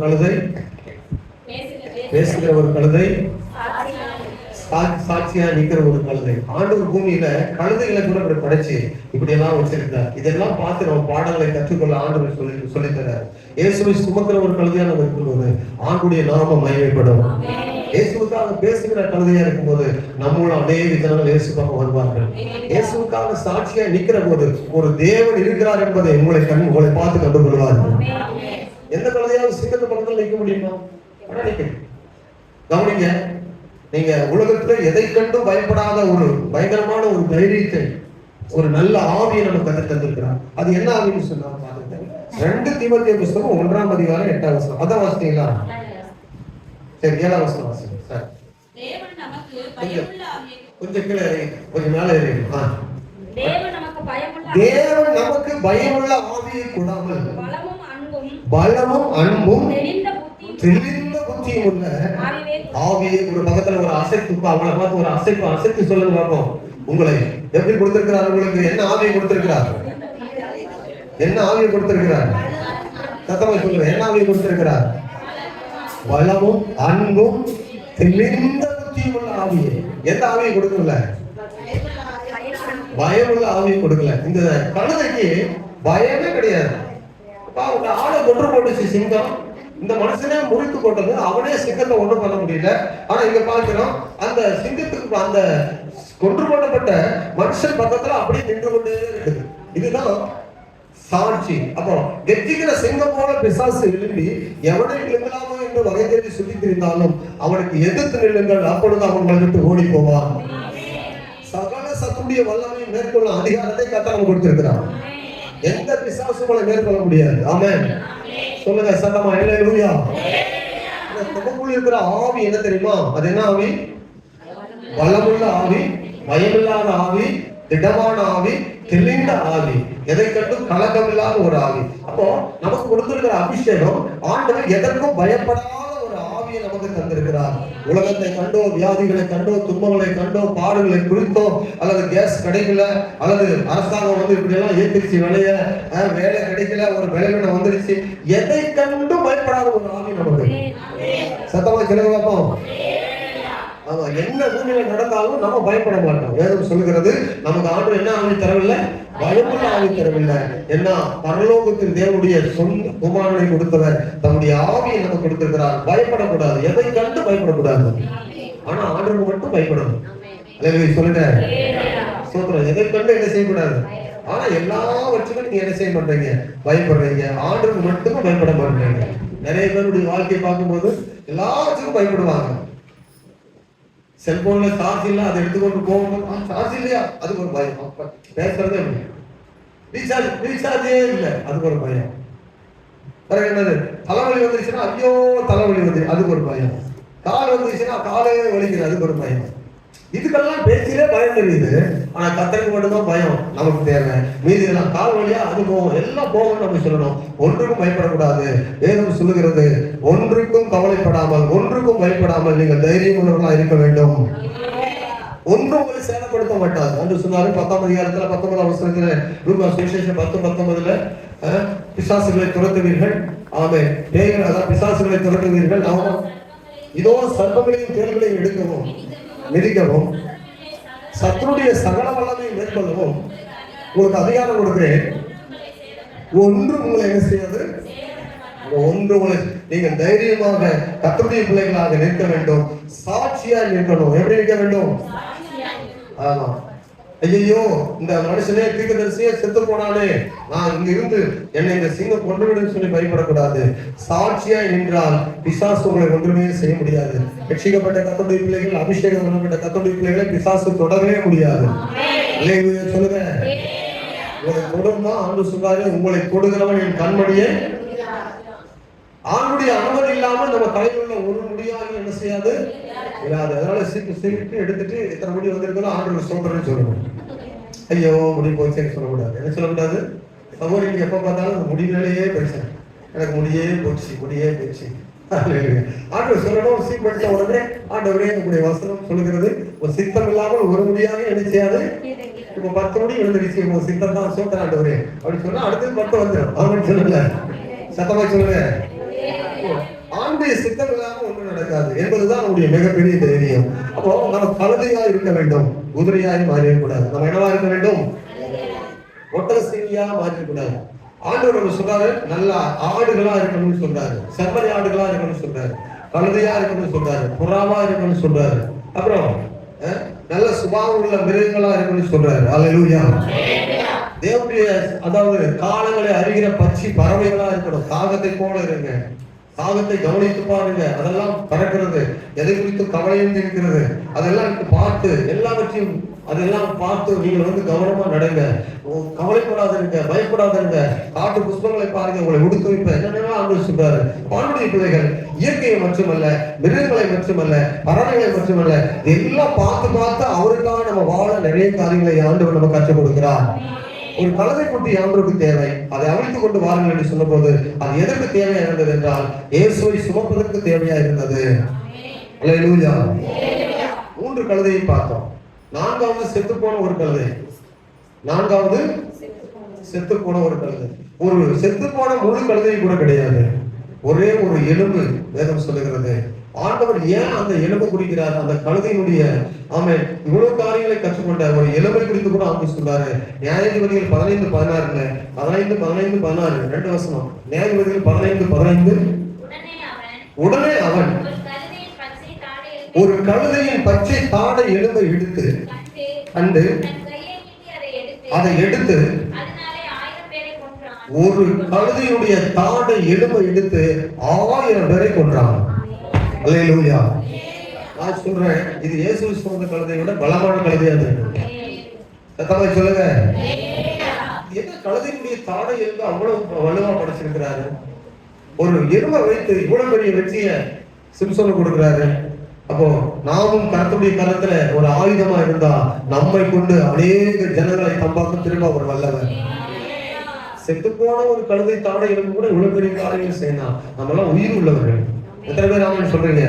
கழுதை, பேசுகிற ஒரு கழுதை, சாட்சியா நிக்கிற ஒரு கழுதை. ஆண்டவர் பூமியில கழுதைகளை கூட இப்படி படைச்சு இப்படி எல்லாம் வச்சிருக்கார். இதெல்லாம் பார்த்து நம்ம பாடங்களை கற்றுக்கொள்ள ஆண்டவர் சொல்லித்தரார். இயேசுவை சுமக்கிற ஒரு கழுதையா நம்ம இருக்கும்போது ஆண்டுடைய நாமம் மகிமைப்படும். இயேசுக்காக பேசுகிற கழுதையா இருக்கும்போது நம்மளும் அநேக ஜனங்கள் இயேசுக்காக வருவார்கள். இயேசுக்காக சாட்சியா நிக்கிற போது ஒரு தேவன் இருக்கிறார் என்பதை உங்களை பார்த்து கண்டுகொள்வார்கள். எந்த கழுதையாவது சிங்கத்து பக்கத்தில் நிற்க முடியுமா? கவனிங்க, நீங்க உலகத்துல எதை கண்டும் பயப்படாத ஒரு பயங்கரமான ஒரு தைரியத்தை, ஒரு நல்ல ஆவியை நம்ம கற்று தந்திருக்கிறார். அது என்ன ஆவின்னு சொன்னா பாருங்க, 2 தீமோத்தேயு புத்தகம் 1ஆம் அதிகாரம் 8ஆம் வசனம். அதான் வாசித்தீங்களா? சரி, 7ஆம் வசனம் வாசிங்க சார். கொஞ்சம் கீழே இறங்கி, கொஞ்சம் மேலே இறங்கி. தேவன் நமக்கு பயமுள்ள ஆவியை கொடாமல் பலமும் அன்பும் தெளிந்த புத்தியும் உள்ள ஆவியை. ஒரு பக்கத்துல ஒரு அசைத்து, அவங்களை பார்த்து ஒரு அசைத்து சொல்லுங்க பார்ப்போம். உங்களை எப்படி கொடுத்திருக்கிறார்? உங்களுக்கு என்ன ஆவியை கொடுத்திருக்கிறார்? என்ன ஆவியை கொடுத்திருக்கிறார்? சத்தமா சொல்லுங்க. என்ன ஆவியை கொடுத்திருக்கிறார்? பலமும் அன்பும் தெளிந்த புத்தியும் உள்ள ஆவியை. எந்த ஆவியை கொடுக்கல? பயமுள்ள ஆவியை கொடுக்கல. இந்த கழுதைக்கு பயமே கிடையாது. ஆளை கொன்று போட்டுச்சு சிங்கம். இந்த மனுஷனே முறித்து போட்டது, அவனே சிங்கத்தை ஒன்றும் பண்ண முடியல. ஆனா இங்க பார்க்கிறோம், அந்த சிங்கத்துக்கு அந்த கொன்று போடப்பட்ட மனுஷன் பக்கத்துல அப்படியே நின்று கொண்டே இருக்குது. இதுதான் சாட்சி. அப்போ கெஜிக்கிற சிங்கம் போல பிசாசு எழுப்பி எவனை நிலுங்கலாமோ என்று வகை தேடி சுற்றி திரிந்தாலும் அவனுக்கு எதிர்த்து நில்லுங்கள், அப்பொழுது அவன் விட்டு ஓடி போவான். சகல சத்துடைய வல்லமையை மேற்கொள்ள அதிகாரத்தை கர்த்தர் கொடுத்திருக்கிறார். எந்த பிசாசுகளை மேற்கொள்ள முடியாது. ஆமென் சொல்லுங்க சத்தமா. அல்லேலூயா. நமக்குள்ள இருக்கிற ஆவி என்ன தெரியுமா? அது என்ன ஆவி? பலமுள்ள ஆவி, பயமில்லாத ஆவி, திடமான ஆவி, தெளிந்த ஆவி, எதை கண்டும் கலக்கம் இல்லாத ஒரு ஆவி. அப்போ நமக்கு கொடுத்திருக்கிற அபிஷேகம் ஆண்டவர் எதற்கும் பயப்படாத ஒரு ஆவியை நமக்கு தந்திருக்கிறார். உலகத்தை கண்டோ, வியாதிகளை கண்டோ, துன்பங்களை கண்டோ, பாடுகளை குறித்தோ, அல்லது கேஸ் கிடைக்கல, அல்லது அரசாங்கம் இப்படி எல்லாம் ஏத்திருச்சு விலைய, வேலை கிடைக்கல, ஒரு விளைவினை வந்துருச்சு, எதை கண்டும் பயப்படாத ஒரு ஆவி நமக்கு. சத்தமா சொல்லுங்க பார்ப்போம். ஆமா, என்ன சூழ்நிலை நடந்தாலும் நம்ம பயப்பட மாட்டோம். வேதம் சொல்லுகிறது, நமக்கு ஆண்டவர் என்ன ஆவி தரவில்லை? பயமுள்ள ஆவி தரவில்லை. என்ன? பரலோகத்தில் தேவனுடைய சொந்த குமாரனை கொடுத்தவர் தன்னுடைய ஆவியை நமக்கு கொடுத்திருக்கிறார். பயப்படக்கூடாது, எதை கண்டு பயப்படக்கூடாது. ஆனா ஆண்டவருக்கு மட்டும் பயப்படணும். அல்லேலூயா சொல்லுங்க. சோத்திரம். எதை கண்டு என்ன செய்யக்கூடாது. ஆனா எல்லாவற்றுக்கும் நீங்க என்ன செய்ய மாட்டீங்க? பயப்படுறீங்க. ஆண்டவருக்கு மட்டும் பயப்பட மாட்டீங்க. நிறைய பேருடைய வாழ்க்கையை பார்க்கும்போது எல்லாவற்றுக்கும் பயப்படுவாங்க. செல்போன்ல சார்ஜ் இல்ல, அதை எடுத்துக்கொண்டு போகும்போது சார்ஜ் இல்லையா, அதுக்கு ஒரு பயம். பேசுறதே ரீசார்ஜே இல்லை, அதுக்கு ஒரு பயம். பிறகு என்னது? தலைவலி வந்துருச்சுன்னா ஐயோ தலைவலி வந்து, அதுக்கு ஒரு பயம். கால் வந்துருச்சுன்னா காலே வலிக்குது, அதுக்கு ஒரு பயம். இதுக்கெல்லாம் பேச்சிலே பயம் தெரியுது. ஆனா கர்த்தருக்கு மட்டும்தான் பயம் நமக்கு தேவை. மீதி எல்லாம் கால் வழியா அது போகும், எல்லாம் போகும். நம்ம சொல்லணும், ஒன்றுக்கும் பயப்படக்கூடாது. வேதம் சொல்லுகிறது, ஒன்றுக்கும் கவலைப்படாமல், ஒன்றுக்கும் பயப்படாமல் நீங்கள் தைரியம் உள்ளவர்களா இருக்க வேண்டும். ஒன்றும் உங்களை சேதப்படுத்த மாட்டாது என்று சொன்னாரு. 10ஆம் அதிகாரத்துல 19ஆம் வசனத்துல, லூக்கா சுவிசேஷம் 10:19 பிசாசுகளை துரத்துவீர்கள். ஆமென். பேய்கள், அதான் பிசாசுகளை துரத்துவீர்கள். இதோ சர்ப்பங்களையும் தேள்களையும் எடுக்கவும் மிதிக்கவும் சத்துருடைய சகல வல்லமையை மேற்கொள்ளவும் உங்களுக்கு அதிகாரம் கொடுக்கிறேன். ஒன்று உங்களை என்ன செய்யாது? ஒன்று உங்களை, நீங்கள் தைரியமாக கர்த்தருடைய பிள்ளைகளாக நிற்க வேண்டும். சாட்சியா நிற்கணும். எப்படி நிற்க வேண்டும்? ஆமா. ஐயோ இந்த மனுஷனே தீர்க்கதரிசியே செத்து போனானே, நான் இங்க இருந்து என்னை இந்த சிங்கம் கொண்டு விடுன்னு சொல்லி பயப்படக்கூடாது. சாட்சியாய் நின்றால் பிசாசு உங்களை ஒன்றுமே செய்ய முடியாது. ரட்சிக்கப்பட்ட கர்த்தருடைய பிள்ளைகள், அபிஷேகம் பண்ணப்பட்ட கர்த்தருடைய பிள்ளைகளை பிசாசு தொடரவே முடியாது. சொல்லுங்க. உங்களை கொடுந்தா ஆண்டு சொல்றாரு, உங்களை கொடுக்கிறவன் என் கண்மணியே. ஆணுடைய அனுமதி இல்லாமல் நம்ம தலையில் உள்ள ஒரு முடியாக என்ன செய்யாது இல்லாது. அதனால சீக்கிரம் எடுத்துட்டு எத்தனை முடி வந்திருக்கோ ஆண்டு சொல்றேன்னு சொல்லணும். ஐயோ முடி போச்சுன்னு சொல்லக்கூடாது. என்ன சொல்லக்கூடாது? சகோதரி எப்ப பார்த்தாலும் முடிவிலேயே பிரச்சனை, எனக்கு முடியே போச்சு. ஆண்டு சொல்லணும். சீக்கிரம் உடனே ஆண்டவரே உங்களுடைய வசனம் சொல்லுகிறது, ஒரு சித்தம் இல்லாமல் ஒரு முடியாக என்ன செய்யாது. இப்ப 10 முடி எழுந்துருச்சு, உங்க சித்தம் தான் சோட்டர் ஆண்டவரே அப்படின்னு சொன்னா அடுத்தது 10 வந்துடும். அவன் சொல்லல. சத்தமா சொல்லுங்க. அவருடைய சித்தம் இல்லாம ஒன்றும் நடக்காது என்பதுதான் அவருடைய மிகப்பெரிய தைரியம். அப்போ நம்ம கழுதையா இருக்க வேண்டும், குதிரையாய் மாறிடக்கூடாது. நம்ம என்னவா இருக்க வேண்டும்? ஒட்டக சீனியா மாறிடக்கூடாது. ஆண்டவர் சொல்றாரு, நல்ல ஆடுகளா இருக்கணும்னு சொல்றாரு, செம்மறி ஆடுகளா இருக்கணும்னு சொல்றாரு, கழுதையா இருக்கணும்னு சொல்றாரு, புறாவா இருக்கணும்னு சொல்றாரு, அப்புறம் நல்ல சுபாவம் உள்ள மிருகங்களா இருக்கணும்னு சொல்றாரு. அல்லேலூயா. தேவனுடைய அதாவது காலங்களை அறிகிற பட்சி பறவைகளா இருக்கணும். காகத்தை போல இருங்க, காகத்தை கவனித்து பாருங்க, அதெல்லாம் பறக்கிறது, எதை குறித்து கவலையும் இருக்கிறது, அதெல்லாம் பார்த்து எல்லாவற்றையும் அதெல்லாம் பார்த்து நீங்கள் கவனமா நடங்க, கவலைப்படாதீங்க, பயப்படாதீங்க, காட்டு புஷ்பங்களை பாருங்க, உங்களை உடுத்து வைப்ப என்னென்ன ஆண்டு சொல்றாரு. ஆண்டுடைய பிள்ளைகள் இயற்கையை மட்டுமல்ல, மிருகங்களை மட்டுமல்ல, பறவைகளை மட்டுமல்ல, எல்லாம் பார்த்து பார்த்து அவருக்காக நம்ம வாழ நிறைய காரியங்களை ஆண்டவர் நம்ம கற்றுக் கொடுக்கிறார். ஒரு கழுதை குட்டி ஆண்டவருக்கு தேவை, அதை அவிழ்த்துக் கொண்டு வாருங்கள் என்று சொன்ன போது அது எதற்கு தேவையா இருந்தது என்றால் இயேசுவை சுமப்பதற்கு தேவையா இருந்தது. அல்லேலூயா. 3 கழுதையை பார்த்தோம். 4வது செத்து போன ஒரு கழுதை, 4வது செத்து போன ஒரு கழுதை. ஒரு செத்து போன முழு கழுதை கூட கிடையாது, ஒரே ஒரு எலும்பு வேதம் சொல்லுகிறது. ஆண்டவர் ஏன் அந்த எலும்பை குறிக்கிறார்? அந்த கழுதையினுடைய ஆமென் இவ்வளவு காரியங்களை கற்றுக்கொண்ட ஒரு எலும்பை குறித்து கூட ஆண்டவர் சொல்றாரு. நியாயாதிபதிகள் 15:16 15:15-16 2 வசனம். நியாயாதிபதிகள் 15:15 உடனே அவன் ஒரு கழுதையின் பச்சை தாடை எலும்பை எடுத்து கண்டு அதை எடுத்து ஒரு கழுதையுடைய தாடை எலும்பை எடுத்து 1000 பேரை கொன்றான். அல்லேலூயா. நான் சொல்றேன், இது இயேசு சுமந்த கழுதையை விட பலமான கழுதையா இருக்கு. சத்தமா சொல்லுங்க. என்ன கழுதையுடைய தாடை எலும்பு அவ்வளவு வலுவா படைச்சிருக்கிறாரு. ஒரு எலும்பை வைத்து இவ்வளவு பெரிய வெற்றிய சிம்சோனுக்கு கொடுக்கிறாரு. அப்போ நாமும் கர்த்தருடைய கரத்துல ஒரு ஆயுதமா இருந்தா நம்மை கொண்டு அநேக ஜனங்களை தம்பாக்க திரும்ப அவர் வல்லவர். செத்து போன ஒரு கழுதை தாடை எலும்பு கூட இவ்வளவு பெரிய காரியங்கள் செய்யலாம். நம்ம எல்லாம் உயிர் உள்ளவர்கள். எத்தனை பேர் ஆமென் சொல்றீங்க?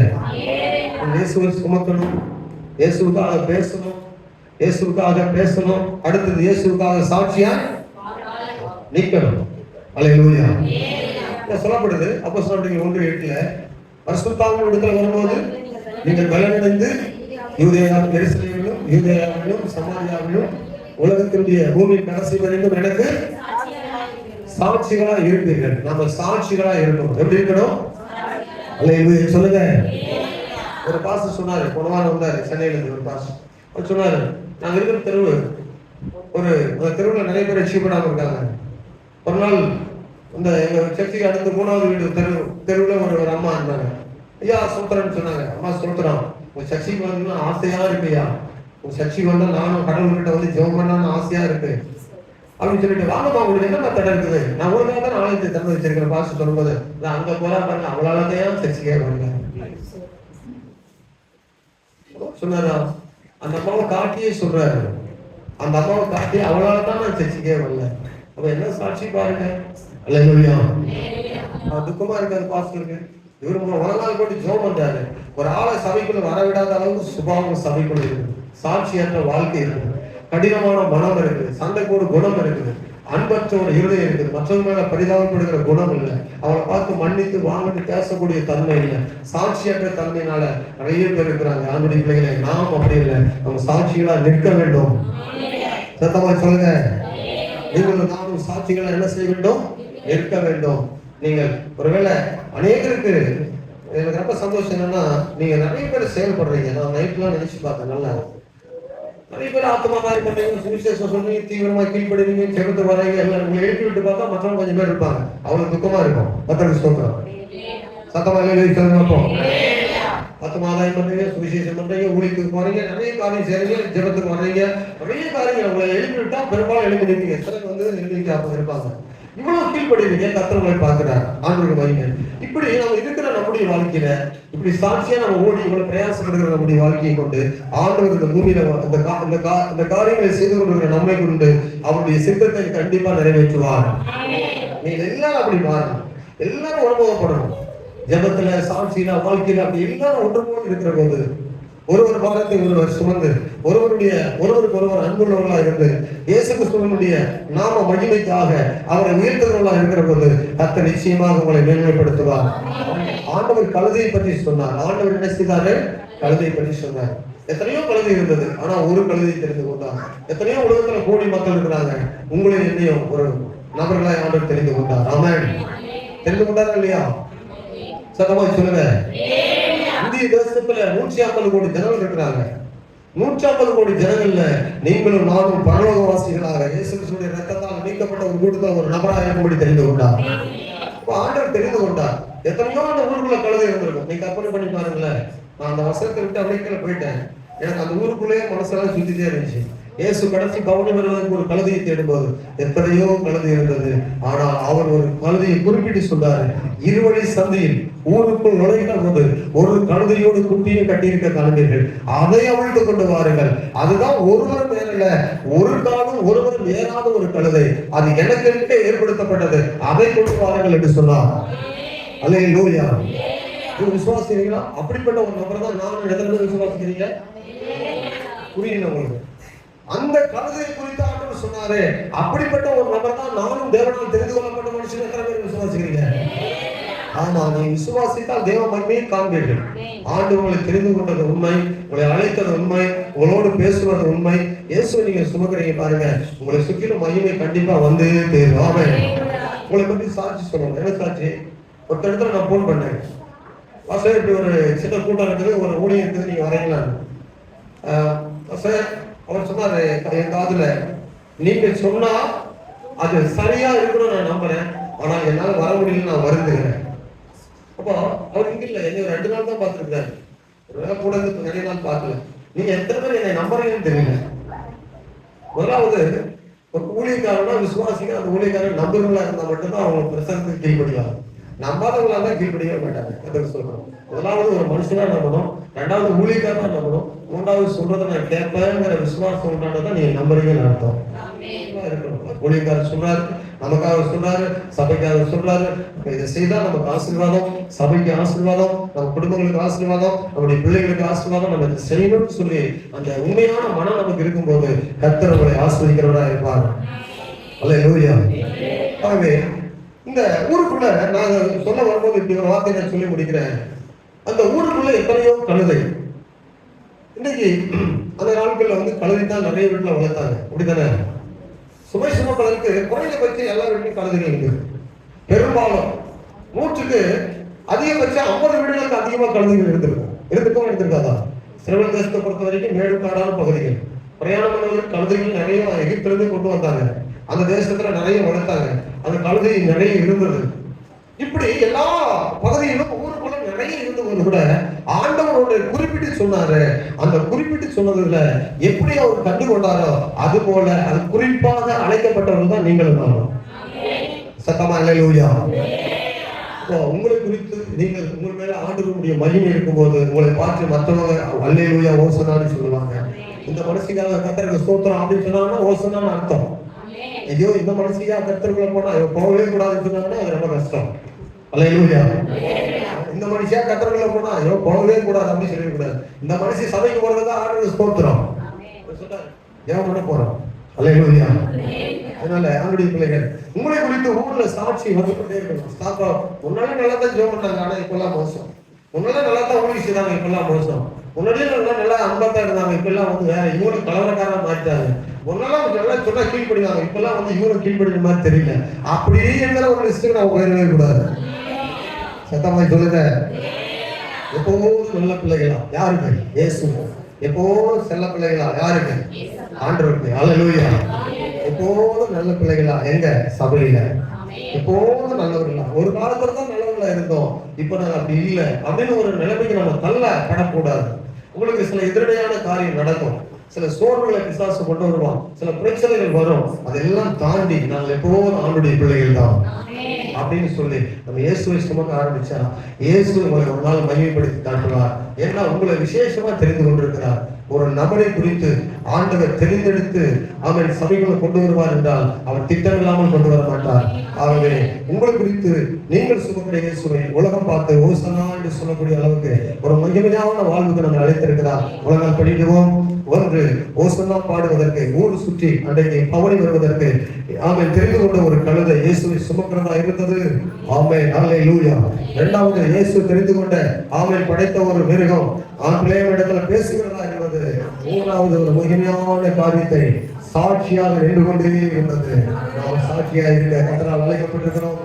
இயேசுவை சுமக்கணும், இயேசுவுக்காக பேசணும், இயேசுவுக்காக பேசணும். அடுத்தது இயேசுவுக்காக சாட்சியா நிக்கணும். அல்லேலூயா. சொல்லப்படுது அப்போஸ்தலர் 1:8 பரிசுத்தாவின் இடத்துல வரும்போது நீங்கள் பலனடைந்து யூதேயாவிலும் எருசலேமிலும் யூதேயாவிலும் சமாரியாவிலும் உலகத்தினுடைய பூமியின் கடைசி வரைக்கும் எனக்கு சாட்சிகளா இருப்பீர்கள். நம்ம சாட்சிகளா இருக்கணும். எப்படி இருக்கணும்? அல்லேலூயா சொல்லுங்க. ஒரு பாஸ்டர் சொன்னாரு, போன வாரம் வந்தாரு சென்னையில இருந்து ஒரு பாஸ்டர். அவர் சொன்னாரு, நாங்க இருக்கிற தெருவு ஒரு தெருவுல நிறைய பேர் அச்சீவ் பண்ணாம இருக்காங்க. ஒரு நாள் இந்த எங்க சர்ச்சுக்கு அடுத்த 3வது வீடு தெருவுல ஒரு அம்மா இருந்தாங்க. ஐயா சொல்றேன்னு சொன்னாங்க. அம்மா சொல்றோம், உங்க சர்ச்சைக்கு வந்து ஆசையா இருக்கு ஐயா, உங்க சர்ச்சைக்கு வந்தா நானும் கடவுள்கிட்ட ஜெபம் பண்ணான்னு ஆசையா இருக்கு அப்படின்னு சொல்லிட்டு, வாங்கம்மா உங்களுக்கு என்ன தடை இருக்குது, நான் உங்களுக்காக தான் ஆலயத்தை திறந்து வச்சிருக்கிறேன். பாஸ்டர் சொல்லும்போது நான் அங்க போறா பாருங்க, அவளாலதான் சர்ச்சைக்கே வரல சொன்னாரா. அந்த அம்மாவை காட்டியே சொல்றாரு, அந்த அம்மாவை காட்டி அவளால தான் நான் சர்ச்சைக்கே வரல. அப்ப என்ன சாட்சி பாருங்க. அல்லேலூயா. துக்கமா இருக்காது பாஸ்டருக்கு. இவரு உலகால் போட்டு ஜெபம் பண்றாரு. ஒரு ஆளை சபைக்குள்ள வரவிடாத அளவுக்கு சுபாவம் சபைக்குள்ள இருக்கு, சாட்சியற்ற வாழ்க்கை இருக்கு, கடினமான மனம் இருக்குது, சண்டைக்கு ஒரு குணம் இருக்குது, அன்பற்ற ஒரு இருதயம் இருக்குது, மற்றவங்க மேல பரிதாபப்படுகிற குணம் இல்லை, அவளை பார்த்து மன்னித்து வாங்கிட்டு பேசக்கூடிய தன்மை இல்லை, சாட்சியற்ற தன்மையினால நிறைய பேர் இருக்கிறாங்க. ஆண்டுடைய பிள்ளைகளை நாம் அப்படி இல்லை, நம்ம சாட்சிகளா நிற்க வேண்டும். சத்தமா சொல்லுங்க. நீங்கள் நானும் சாட்சிகளை என்ன செய்ய வேண்டும்? நிற்க வேண்டும். நீங்கள் ஒருவேளை அநேகருக்கு எனக்கு ரொம்ப சந்தோஷம் என்னன்னா, நீங்க நிறைய பேர் செயல்படுறீங்க. நான் நைட்லாம் நினைச்சு பார்த்தேன், நல்லா நிறைய பேர் ஆத்மாரி பண்றீங்க, சுவிசேஷம் சொன்னீங்க, தீவிரமா கீழ்படுவீங்க, செலுத்து வரைங்க, எல்லாம் உங்களை எழுப்பி விட்டு பார்த்தா மற்றவங்க கொஞ்சம் பேர் இருப்பாங்க, அவ்வளவு துக்கமா இருக்கும். மற்றவங்க சொல்றோம் சத்தமா பார்ப்போம். ஆத்மாதாயம் பண்றீங்க, சுவிசேஷம் பண்றீங்க, ஊழியத்துக்கு போறீங்க, நிறைய காரியம் செய்றீங்க, ஜெபத்துக்கு வர்றீங்க, நிறைய காரியங்கள் உங்களை எழுப்பி விட்டா பெரும்பாலும் எழுப்பி நிற்பீங்க. சிலர் எழுப்பி இருப்பாங்க. இவ்வளவு கீழ்படுவீங்க, கர்த்தர்களை பார்க்கிறார். ஆண்டவருக்கு வைங்க. இப்படி நம்ம இருக்கிற நம்முடைய வாழ்க்கையில இப்படி சாட்சியா நம்ம ஓடி இவ்வளவு பிரயாசப்படுகிற நம்முடைய வாழ்க்கையை கொண்டு ஆண்டவர் இந்த பூமியில இந்த காரியங்களை செய்து கொண்டிருக்கிற நம்மை கொண்டு அவருடைய சித்தத்தை கண்டிப்பா நிறைவேற்றுவார். நீங்க எல்லாரும் அப்படி மாறணும், எல்லாரும் அனுபவப்படணும். ஜெபத்துல, சாட்சியில, வாழ்க்கையில அப்படி எல்லாரும் ஒன்று போல இருக்கிற போது ஒருவர் பாரத்தை ஒருவர் சுமந்து ஒருவருக்கு ஒருவர் அன்புள்ளவர்களா இருந்து இயேசு கிறிஸ்துவினுடைய நாம மகிமைக்காக அவரை உயர்த்துகிறவர்களா இருக்கிற போது கர்த்தர் நிச்சயமாக உங்களை மேன்மைப்படுத்துவார். ஆண்டவர் கழுதையை பற்றி சொன்னார். ஆண்டவர் என்ன செய்தாரு? கழுதையை பற்றி சொன்னார். எத்தனையோ கழுதை இருந்தது, ஆனா ஒரு கழுதை தெரிந்து கொண்டார். எத்தனையோ உலகத்துல கோடி மக்கள் இருக்கிறாங்க, உங்களை என்னையும் ஒரு நபர்களாய் ஆண்டவர் தெரிந்து கொண்டார். ஆமென். தெரிந்து கொண்டாரா இல்லையா? சத்தமா சொல்லுங்க. இந்திய தேசத்துல 150 கோடி ஜனங்கள் இருக்கிறாங்க. 150 கோடி ஜனங்கள்ல நீங்களும் நானும் பரலோகவாசிகளாக இயேசு கிறிஸ்துவின் இரத்தத்தால் நீக்கப்பட்ட ஒரு கூட்டத்தில் ஒரு நபராக இருக்கும்படி தெரிந்து கொண்டார். ஆண்டவர் தெரிந்து கொண்டார். எத்தனையோ அந்த ஊருக்குள்ள கழுதை இருந்திருக்கும். நீங்க கற்பனை பண்ணி பாருங்களேன். நான் அந்த வசனத்தை விட்டு அப்படியே போயிட்டேன். எனக்கு அந்த ஊருக்குள்ளேயே மனசெல்லாம் சுத்திட்டே இருந்துச்சு. இயேசு கடைசி கவனம் வருவதற்கு ஒரு கழுதையை தேடும்போது எத்தனையோ கழுதை இருந்தது. ஆனால் அவர் ஒரு கழுதையை குறிப்பிட்டு சொன்னாரு. இருவழி சந்தையில் ஊருக்குள் நுழைகிற போது ஒரு கழுதையோடு குட்டியும் கட்டியிருக்க காண்பீர்கள், அதை அவிழ்த்து கொண்டு வாருங்கள். அதுதான் ஒருவர் மேல ஒரு காலம் ஒருவர் ஏறாத ஒரு கழுதை, அது எனக்கு ஏற்படுத்தப்பட்டது, அதை கொண்டு வாருங்கள் என்று சொன்னார். அல்லேலூயா. விசுவாசிக்கிறீங்களா? அப்படிப்பட்ட ஒரு நபர் தான் நான் எதிர்த்து விசுவாசிக்கிறீங்க? புரியல உங்களுக்கு? அந்த கழுதையை குறித்து ஆண்டவர் சொன்னாரு. அப்படிப்பட்ட ஒரு நபர் தான் நானும் தேவனால் தெரிந்து கொள்ளப்பட்ட மனுஷன். எத்தனை பேர் விசுவாசிக்கிறீங்க? ஆமா, நீ விசுவாசித்தால் தேவ மகிமையை காண்பீர்கள். ஆண்டவர் உங்களை தெரிந்து கொண்டது உண்மை, உங்களை அழைத்தது உண்மை, உங்களோடு பேசுவது உண்மை. இயேசுவை நீங்க சுமக்கிறீங்க பாருங்க, உங்களை சுற்றிலும் மகிமை கண்டிப்பா வந்து தேரும். ஆமென். உங்களை பற்றி சாட்சி சொல்லணும். என்ன சாட்சி? ஒரு இடத்துல நான் போன் பண்ணேன். சார் இப்படி ஒரு சின்ன கூட்டம் இருக்குது, ஒரு ஊழியம் இருக்குது, நீங்க வரீங்களான்னு. சார் அவர் சொன்னாரு என் காதுல, நீங்க சொன்னா அது சரியா இருக்கணும் நான் நம்புறேன், ஆனா என்னால வர முடியல, நான் வருந்துகிறேன். அப்போ அவர் இங்க இல்ல, என்ன 2 நாள் தான் பார்த்துருக்காரு. ஒரு வேலை கூட இருந்து நிறைய நாள் பார்க்கல. நீங்க எத்தனை பேர் என்னை நம்புறீங்கன்னு தெரியல. முதலாவது ஒரு ஊழியக்காரனா விசுவாசிக்க அந்த ஊழியக்காரன் நம்புறவங்களா இருந்தா மட்டும்தான் அவங்க பிரசனத்துக்கு கீழ்படிவாங்க. நம்பாதவங்களா தான் கீழ்படியவே மாட்டாங்க. எதுக்கு சொல்றோம்? முதலாவது ஒரு மனுஷனா நம்பணும், 2வது ஊழியக்காரனா நம்பணும், 3வது சொல்றதை நான் கேட்பேங்கிற விசுவாசம் உண்டானதான் நீங்க நம்புறீங்கன்னு அர்த்தம். ஊழியக்காரர் சொல்றாரு, நமக்காக சொல்றாரு, சபைக்காக சொல்றாரு, இதை செய்தா நமக்கு ஆசீர்வாதம், சபைக்கு ஆசீர்வாதம், நம்ம குடும்பங்களுக்கு ஆசீர்வாதம், நம்முடைய பிள்ளைகளுக்கு ஆசீர்வாதம், நம்ம இதை செய்யணும்னு சொல்லி அந்த உண்மையான மனம் நமக்கு இருக்கும்போது கர்த்தர் உங்களை ஆசீர்வதிக்கிறவரா இருப்பார். அல்லேலூயா. ஆகவே இந்த ஊருக்குள்ள நான் சொல்ல வரும்போது இப்படி ஒரு வார்த்தை நான் சொல்லி முடிக்கிறேன். அந்த ஊருக்குள்ள எத்தனையோ கழுதை. இன்னைக்கு அந்த நாட்கள்ல கழுதை தான் நிறைய வீட்டுல வளர்த்தாங்க. அப்படித்தானே? சுமை சுமப்பதற்கு குறைந்தபட்சம் எல்லா வீட்லையும் கழுதைகள் இருக்குது. பெரும்பாலும் 100க்கு அதிகபட்சம் 50 வீடுகளுக்கு அதிகமா கழுதைகள் இருந்திருக்காதா? சிறுவன் தேசத்தை பொறுத்த வரைக்கும் மேடுகாடான பகுதிகள், பிரயாணம் பண்ணுவதற்கு கழுதைகள் நிறைய எகிப்திலிருந்து கொண்டு வந்தாங்க. அந்த தேசத்துல நிறைய வளர்த்தாங்க. அந்த கழுதை நிறைய இருந்தது. இப்படி எல்லா பகுதியிலும் ஊருக்குள்ள நிறைய இருந்தவங்க கூட ஆண்டவரோட குறிப்பிட்டு சொன்னாரு. அந்த குறிப்பிட்டு சொன்னதுல எப்படி அவர் கண்டு கொண்டாரோ அது போல அது குறிப்பாக அழைக்கப்பட்டவர்கள் தான் நீங்களும் நானும். சத்தமா அல்லேலூயா. உங்களை குறித்து நீங்கள் உங்கள் மேல ஆண்டவருடைய மகிமை இருக்கும்போது உங்களை பார்த்து மற்றவங்க அல்லேலூயா ஓசனான்னு சொல்லுவாங்க. இந்த மனுஷிக்காக கர்த்தருக்கு ஸ்தோத்திரம் அப்படின்னு சொன்னாங்கன்னா ஓசனான்னு அர்த்தம். ஐயோ இந்த மனுஷியா கர்த்தருக்குள்ள போனா போகவே கூடாதுன்னு சொன்னாங்கன்னா அது ரொம்ப கஷ்டம். அல்லேலூயா. இந்த மனுஷியா கர்த்தருக்குள்ள போனா ஐயோ போகவே கூடாது அப்படின்னு சொல்லக்கூடாது. இந்த மனுஷி சபைக்கு போறதுதான் ஆண்டவருக்கு ஸ்தோத்திரம் சொன்னாரு. ஏன் பண்ண போறோம்? அல்லேலூயா. அதனால ஆண்டுடைய பிள்ளைகள் உங்களை குறித்து ஊர்ல சாட்சி வந்துட்டே இருக்கணும். முன்னாலே நல்லா தான் ஜெபம் பண்ணாங்க, ஆனா இப்பெல்லாம் மோசம். முன்னாலே நல்லா தான் ஊழி செய்தாங்க, இப்பெல்லாம் மோசம். முன்னாடியே நல்லா அன்பா இருந்தாங்க, இப்பெல்லாம் வேற இவங்களுக்கு கலவரக்காரா மாறிட்டாங்க. முன்னெல்லாம் நல்லா சொன்னா கீழ்படிவாங்க, இப்பெல்லாம் இவங்களும் கீழ்படிக்கிற மாதிரி தெரியல. அப்படியே எங்கிற ஒரு லிஸ்ட்டுக்கு நான் போயிடவே கூடாது. சத்தமாய் சொல்லுங்க. எப்போதும் நல்ல பிள்ளைகளா யாருக்கு? இயேசு. எப்போதும் செல்ல பிள்ளைகளா யாருக்கு? ஆண்டவருக்கு. அல்லேலூயா. எப்போதும் நல்ல பிள்ளைகளா எங்க? சபையில. எப்போதும் நல்லவர்களா. ஒரு காலத்துல தான் நல்லவர்களா இருந்தோம், இப்ப நாங்க அப்படி இல்லை அப்படின்னு ஒரு நிலைமைக்கு நம்ம தள்ளப்படக்கூடாது. உங்களுக்கு சில எதிரடையான காரியம் நடக்கும், சில சோர்வுகளை பிசாசு கொண்டு வருவான், சில பிரச்சனைகள் வரும். அதெல்லாம் தாண்டி நாங்கள் எப்போதும் ஆண்டுடைய பிள்ளைகள் தான். அப்படின்னு சொல்லி நம்ம இயேசுவை சுமக்க ஆரம்பிச்சா இயேசு உங்களை ஒரு நாள் மகிமைப்படுத்தி காட்டுவார். ஏன்னா உங்களை விசேஷமா தெரிந்து கொண்டிருக்கிறார். ஒரு நபரை குறித்து ஆண்டவர் தெரிந்தெடுத்து அவன் சபைகளை கொண்டு வருவார் என்றால் அவர் திட்டம் இல்லாமல் கொண்டு வர மாட்டார். ஆகவே உங்களை குறித்து நீங்கள் சுமக்கிற இயேசுவை உலகம் பார்த்து ஓசனா என்று சொல்லக்கூடிய அளவுக்கு ஒரு மகிமையான வாழ்வுக்கு நம்ம அழைத்திருக்கிறார். உலகம் படிடுவோம். ஒன்று, ஓசனா பாடுவதற்கு ஊர் சுற்றி அன்றைக்கு பவனி வருவதற்கு ஆமென் தெரிந்து கொண்ட ஒரு கழுதை இயேசுவை சுமக்கிறதா இருந்தது. ஆமென் அல்லேலூயா. இரண்டாவது, இயேசு தெரிந்து கொண்ட ஆமென் படைத்த ஒரு மிருகம் ஆங்கிலேய இடத்துல பேசுகிறதா இருந்தது. மூன்றாவது, ஒரு மகிமையான காரியத்தை சாட்சியாக நின்று கொண்டே இருந்தது. நாம் சாட்சியாக இருக்க கர்த்தரால் அழைக்கப்பட்டிருக்கிறோம்.